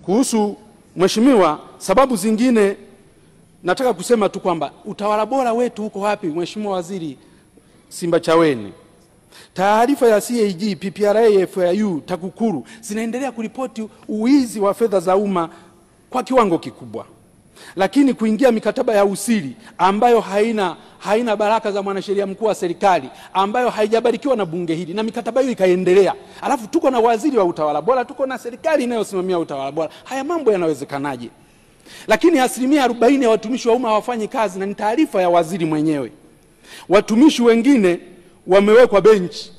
Kuhusu mheshimiwa, sababu zingine nataka kusema tu kwamba utawala bora wetu uko wapi, Mheshimiwa Waziri Simbachawene? Taarifa ya CAG, PPRA, FAU, TAKUKURU zinaendelea kuripoti uwizi wa fedha za umma kwa kiwango kikubwa. Lakini kuingia mikataba ya usiri ambayo haina baraka za mwanasheria mkuu wa serikali, ambayo haijabarikiwa na bunge hili, na mikataba hiyo ikaendelea. Alafu tuko na waziri wa utawala bora, tuko na serikali inayosimamia utawala bora. Haya mambo yanawezekanaje? Lakini 40% ya watumishi wa umma hawafanyi kazi, na ni taarifa ya waziri mwenyewe. Watumishi wengine wamewekwa benchi,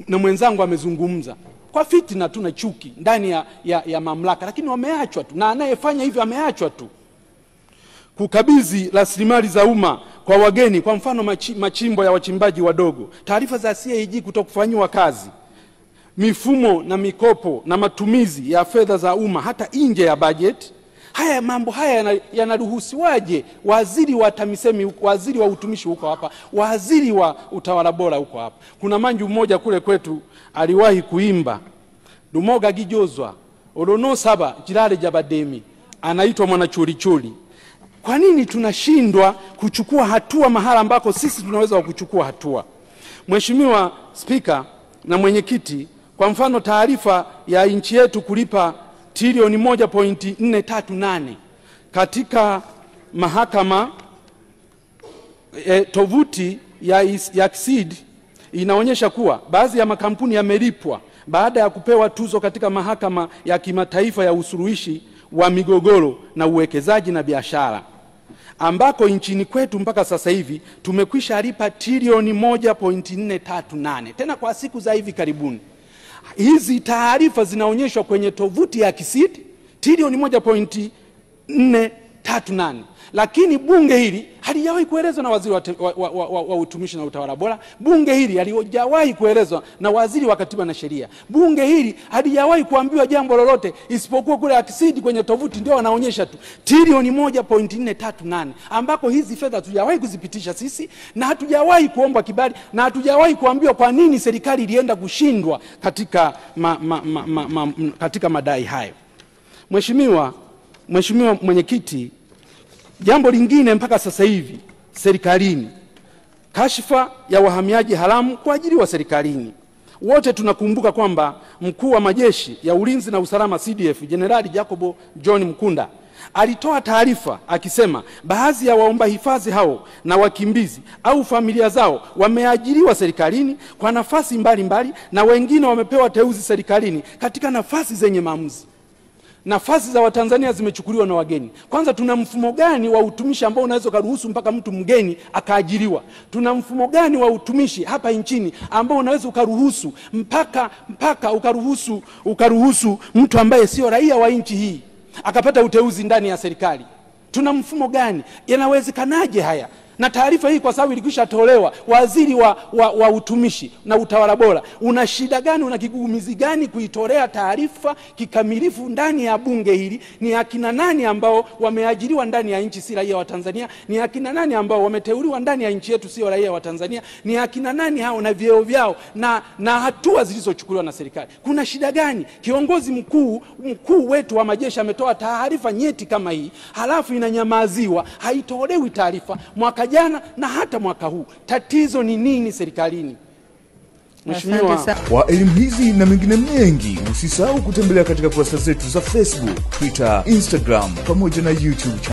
na mwenzangu amezungumza kwa fitina tu na chuki ndani ya mamlaka, lakini wameachwa tu, na anayefanya hivyo ameachwa tu. Kukabidhi rasilimali za umma kwa wageni, kwa mfano machimbo ya wachimbaji wadogo, taarifa za CAG kutokufanywa kazi, mifumo na mikopo na matumizi ya fedha za umma hata nje ya budget. Haya mambo haya yanaruhusiwaje? Waziri wa TAMISEMI, waziri wa utumishi huko hapa, waziri wa utawala bora huko hapa. Kuna manju mmoja kule kwetu aliwahi kuimba, Dumoga gijozwa olono saba jirale jabademi, anaitwa Mwanachurichuri. Kwa nini tunashindwa kuchukua hatua mahala ambako sisi tunaweza kuchukua hatua? Mheshimiwa Spika na mwenyekiti, kwa mfano taarifa ya nchi yetu kulipa trilioni 1.438 katika mahakama, tovuti ya KSID inaonyesha kuwa baadhi ya makampuni yamelipwa baada ya kupewa tuzo katika mahakama ya kimataifa ya usuluhishi wa migogoro na uwekezaji na biashara, ambako nchini kwetu mpaka sasa hivi tumekwisha lipa trilioni 1.438 tena kwa siku za hivi karibuni. Hizi taarifa zinaonyeshwa kwenye tovuti ya KSID, trilioni 1.438. Lakini bunge hili halijawahi kuelezwa na waziri wa utumishi na utawala bora. Bunge hili halijawahi kuelezwa na waziri wa katiba na sheria. Bunge hili halijawahi kuambiwa jambo lolote, isipokuwa kule KSID kwenye tovuti ndio wanaonyesha tu trilioni 1.438, ambako hizi fedha hatujawahi kuzipitisha sisi, na hatujawahi kuomba kibali, na hatujawahi kuambiwa kwa nini serikali ilienda kushindwa katika madai hayo. Mheshimiwa mwenyekiti, jambo lingine mpaka sasa hivi serikalini, kashfa ya wahamiaji haramu kuajiriwa serikalini. Wote tunakumbuka kwamba mkuu wa majeshi ya ulinzi na usalama CDF Jenerali Jacobo John Mkunda alitoa taarifa akisema baadhi ya waomba hifadhi hao na wakimbizi au familia zao wameajiriwa serikalini kwa nafasi mbalimbali, na wengine wamepewa teuzi serikalini katika nafasi zenye maamuzi. Nafasi za Watanzania zimechukuliwa na wageni. Kwanza, tuna mfumo gani wa utumishi ambao unaweza kuruhusu mpaka mtu mgeni akaajiriwa? Tuna mfumo gani wa utumishi hapa nchini ambao unaweza ukaruhusu mpaka ukaruhusu mtu ambaye sio raia wa nchi hii akapata uteuzi ndani ya serikali? Tuna mfumo gani? Yanawezekanaje haya? Na taarifa hii kwa sababu ilikwisha tolewa, waziri wa utumishi na utawala bora, una shida gani, una kigugumizi gani kuitolea taarifa kikamilifu ndani ya bunge hili? Ni akina nani ambao wameajiriwa ndani ya nchi si raia wa Tanzania? Ni akina nani ambao wameteuliwa ndani ya nchi yetu sio raia wa Tanzania? Ni akina nani hao na vyeo vyao na hatua zilizochukuliwa na serikali? Kuna shida gani? Kiongozi mkuu wetu wa majeshi ametoa taarifa nyeti kama hii, halafu inanyamaziwa, haitolewi taarifa mwaka jana na hata mwaka huu. Tatizo ni nini serikalini? Mheshimiwa, kwa elimu hizi na mengine mengi, usisahau kutembelea katika kurasa zetu za Facebook, Twitter, Instagram pamoja na YouTube.